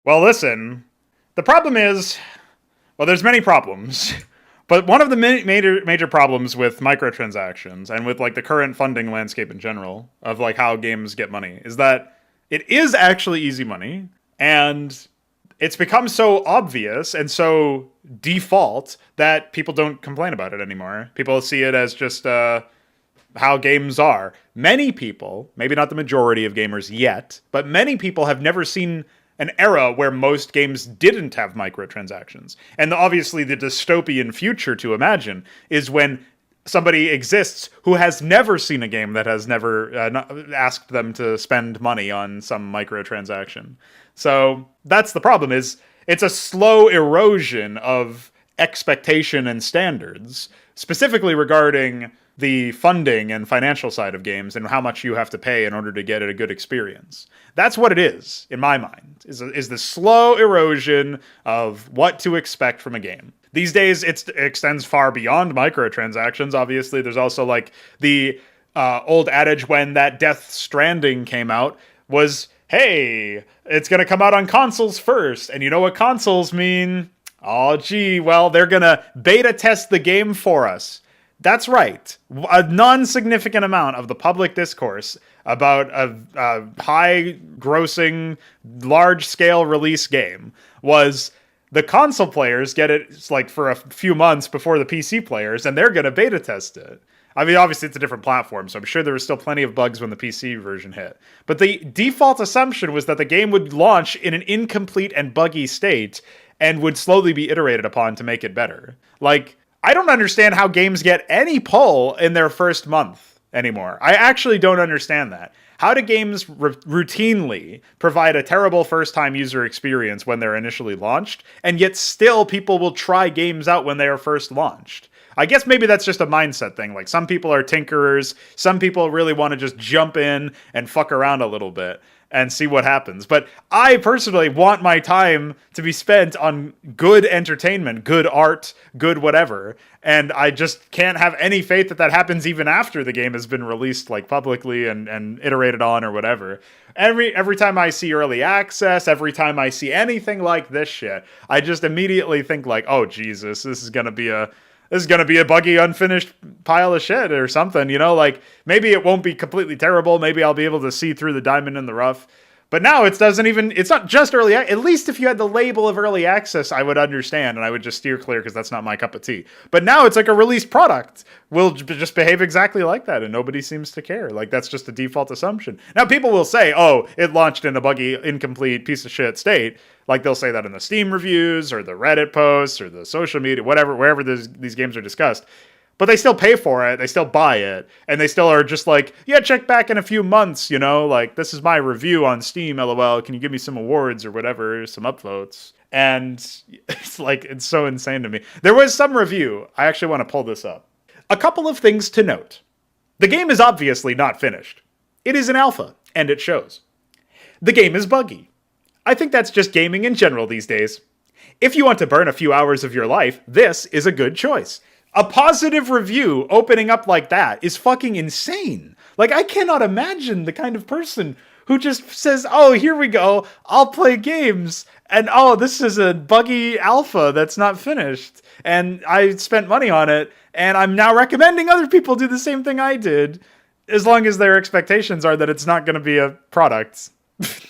Well, listen, the problem is, well, there's many problems. But one of the major problems with microtransactions and with like the current funding landscape in general of like how games get money is that it is actually easy money, and it's become so obvious and so default that people don't complain about it anymore. People see it as just how games are. Many people, maybe not the majority of gamers yet, but many people have never seen an era where most games didn't have microtransactions. And obviously, the dystopian future to imagine is when somebody exists who has never seen a game that has never asked them to spend money on some microtransaction. So that's the problem, is it's a slow erosion of expectation and standards, specifically regarding the funding and financial side of games and how much you have to pay in order to get a good experience. That's what it is, in my mind, is the slow erosion of what to expect from a game. These days, it extends far beyond microtransactions. Obviously, there's also like the old adage when that Death Stranding came out was, hey, it's going to come out on consoles first. And you know what consoles mean? Oh, gee, well, they're going to beta test the game for us. That's right. A non-significant amount of the public discourse about a high-grossing, large-scale release game was the console players get it like for a few months before the PC players, and they're going to beta test it. I mean, obviously, it's a different platform, so I'm sure there were still plenty of bugs when the PC version hit. But the default assumption was that the game would launch in an incomplete and buggy state and would slowly be iterated upon to make it better. Like, I don't understand how games get any pull in their first month anymore. I actually don't understand that. How do games routinely provide a terrible first-time user experience when they're initially launched, and yet still people will try games out when they are first launched? I guess maybe that's just a mindset thing. Like, some people are tinkerers, some people really want to just jump in and fuck around a little bit and see what happens. But I personally want my time to be spent on good entertainment, good art, good whatever. And I just can't have any faith that that happens even after the game has been released like publicly and iterated on or whatever. Every time I see early access, every time I see anything like this shit, I just immediately think like, oh Jesus, this is gonna be a buggy, unfinished pile of shit or something, you know? Like, maybe it won't be completely terrible. Maybe I'll be able to see through the diamond in the rough. But now it's not just early. At least if you had the label of early access, I would understand, and I would just steer clear because that's not my cup of tea. But now it's like a released product will just behave exactly like that, and nobody seems to care. Like, that's just a default assumption. Now, people will say, oh, it launched in a buggy, incomplete piece of shit state. Like, they'll say that in the Steam reviews or the Reddit posts or the social media, whatever, wherever these games are discussed. But they still pay for it, they still buy it, and they still are just like, yeah, check back in a few months, you know? Like, this is my review on Steam, LOL, can you give me some awards or whatever, some upvotes? And it's like, it's so insane to me. There was some review, I actually want to pull this up. A couple of things to note. The game is obviously not finished. It is an alpha, and it shows. The game is buggy. I think that's just gaming in general these days. If you want to burn a few hours of your life, this is a good choice. A positive review opening up like that is fucking insane. Like, I cannot imagine the kind of person who just says, oh, here we go, I'll play games, and oh, this is a buggy alpha that's not finished, and I spent money on it, and I'm now recommending other people do the same thing I did, as long as their expectations are that it's not going to be a product.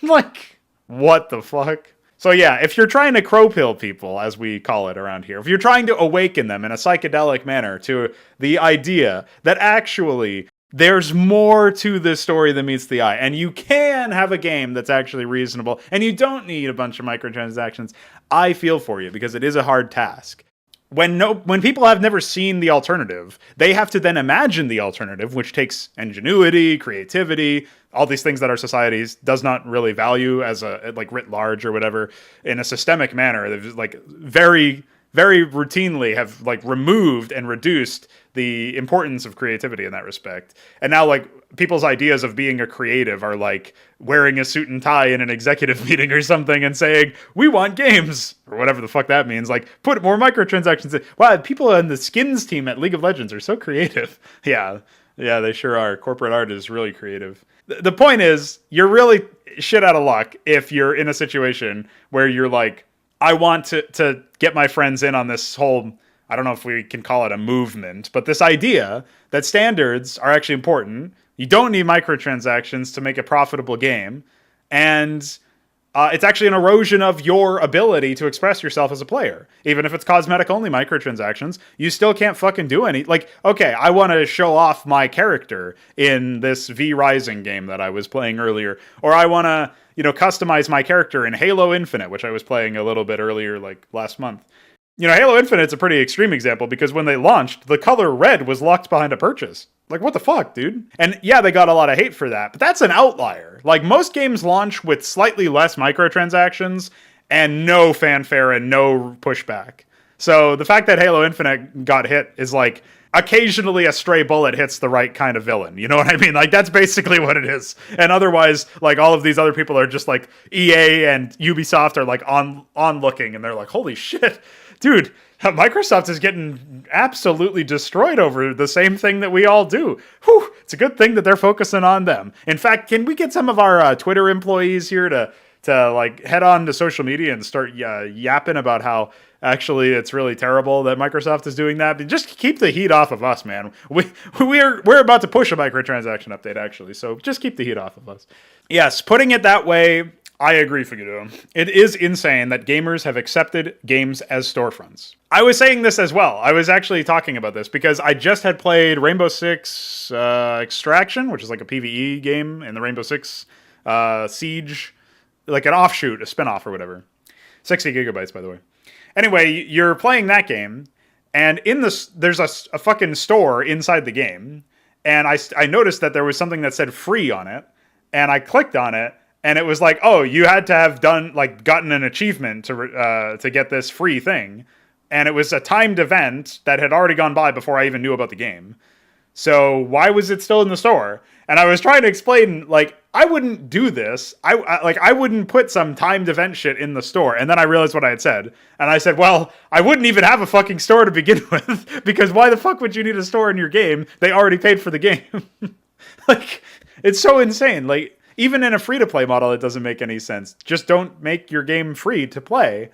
Like, what the fuck? So yeah, if you're trying to crow pill people, as we call it around here, if you're trying to awaken them in a psychedelic manner to the idea that actually there's more to this story than meets the eye, and you can have a game that's actually reasonable, and you don't need a bunch of microtransactions, I feel for you, because it is a hard task. When people have never seen the alternative, they have to then imagine the alternative, which takes ingenuity, creativity, all these things that our society does not really value as a like writ large or whatever in a systemic manner. They've like very, very routinely have like removed and reduced the importance of creativity in that respect. And now like people's ideas of being a creative are like wearing a suit and tie in an executive meeting or something and saying, we want games, or whatever the fuck that means. Like, put more microtransactions in. Wow, people on the skins team at League of Legends are so creative. Yeah. Yeah, they sure are. Corporate art is really creative. The point is, you're really shit out of luck if you're in a situation where you're like, I want to get my friends in on this whole, I don't know if we can call it a movement, but this idea that standards are actually important. You don't need microtransactions to make a profitable game. And it's actually an erosion of your ability to express yourself as a player. Even if it's cosmetic only microtransactions, you still can't fucking do any. Like, okay, I want to show off my character in this V Rising game that I was playing earlier, or I want to, customize my character in Halo Infinite, which I was playing a little bit earlier, like last month. Halo Infinite's a pretty extreme example because when they launched, the color red was locked behind a purchase. Like, what the fuck, dude? And yeah, they got a lot of hate for that, but that's an outlier. Like, most games launch with slightly less microtransactions and no fanfare and no pushback. So the fact that Halo Infinite got hit is like, occasionally a stray bullet hits the right kind of villain. You know what I mean? Like, that's basically what it is. And otherwise, like, all of these other people are just like, EA and Ubisoft are like on looking, and they're like, holy shit, dude, Microsoft is getting absolutely destroyed over the same thing that we all do. Whew, it's a good thing that they're focusing on them. In fact, can we get some of our Twitter employees here to like head on to social media and start yapping about how actually it's really terrible that Microsoft is doing that? But just keep the heat off of us, man. We're about to push a microtransaction update, actually, so just keep the heat off of us. Yes, putting it that way, I agree, Figudo. It is insane that gamers have accepted games as storefronts. I was saying this as well. I was actually talking about this because I just had played Rainbow Six Extraction, which is like a PvE game in the Rainbow Six Siege, like an offshoot, a spinoff or whatever. 60 gigabytes, by the way. Anyway, you're playing that game, and there's a fucking store inside the game, and I noticed that there was something that said free on it, and I clicked on it, and it was like, oh, you had to have gotten an achievement to get this free thing. And it was a timed event that had already gone by before I even knew about the game. So why was it still in the store? And I was trying to explain, like, I wouldn't do this. I wouldn't put some timed event shit in the store. And then I realized what I had said. And I said, well, I wouldn't even have a fucking store to begin with, because why the fuck would you need a store in your game? They already paid for the game. Like, it's so insane. Like, even in a free-to-play model, it doesn't make any sense. Just don't make your game free to play.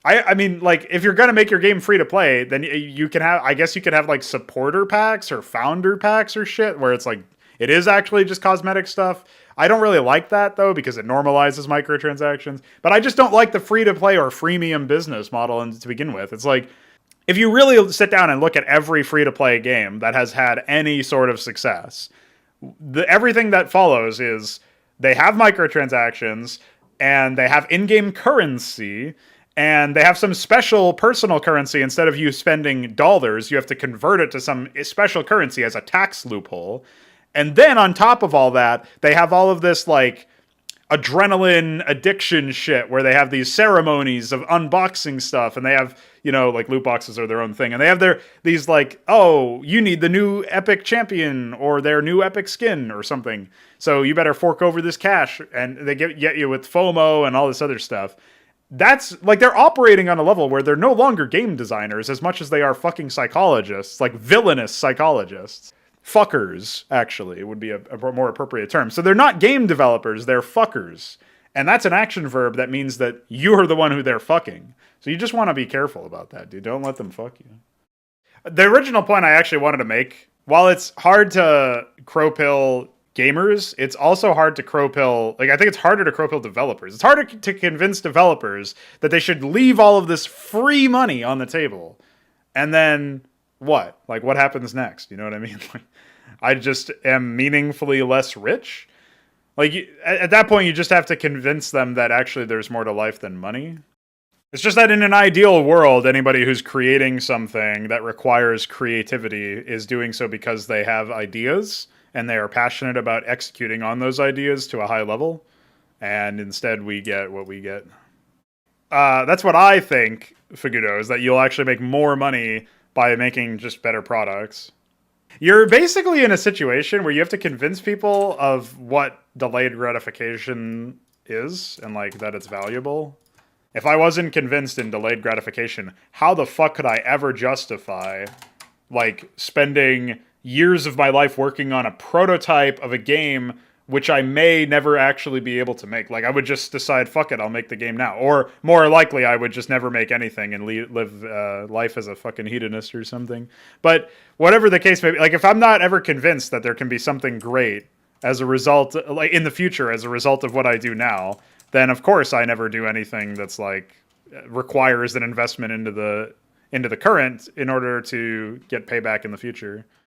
I mean, like, if you're going to make your game free to play, then you can have, I guess you could have, like, supporter packs or founder packs or shit, where it's like, it is actually just cosmetic stuff. I don't really like that, though, because it normalizes microtransactions. But I just don't like the free-to-play or freemium business model to begin with. It's like, if you really sit down and look at every free-to-play game that has had any sort of success, everything that follows is they have microtransactions, and they have in-game currency, and they have some special personal currency. Instead of you spending dollars, you have to convert it to some special currency as a tax loophole. And then on top of all that, they have all of this, like, adrenaline addiction shit where they have these ceremonies of unboxing stuff, and they have, like, loot boxes are their own thing. And they have these like, oh, you need the new epic champion or their new epic skin or something, so you better fork over this cash. And they get you with FOMO and all this other stuff. That's, like, they're operating on a level where they're no longer game designers as much as they are fucking psychologists, like villainous psychologists. Fuckers, actually, would be a more appropriate term. So they're not game developers, they're fuckers. And that's an action verb that means that you're the one who they're fucking. So you just want to be careful about that, dude. Don't let them fuck you. The original point I actually wanted to make, while it's hard to crow pill gamers, it's also hard to crow pill, like, I think it's harder to crow pill developers. It's harder to convince developers that they should leave all of this free money on the table. And then what? Like, what happens next? You know what I mean? Like, I just am meaningfully less rich. Like, at that point, you just have to convince them that actually there's more to life than money. It's just that in an ideal world, anybody who's creating something that requires creativity is doing so because they have ideas and they are passionate about executing on those ideas to a high level. And instead, we get what we get. That's what I think, Figudo, is that you'll actually make more money by making just better products. You're basically in a situation where you have to convince people of what delayed gratification is and, like, that it's valuable. If I wasn't convinced in delayed gratification, how the fuck could I ever justify, like, spending years of my life working on a prototype of a game which I may never actually be able to make. Like, I would just decide, fuck it, I'll make the game now. Or more likely, I would just never make anything and live life as a fucking hedonist or something. But whatever the case may be, like, if I'm not ever convinced that there can be something great as a result, like in the future, as a result of what I do now, then of course I never do anything that's like requires an investment into the current in order to get payback in the future.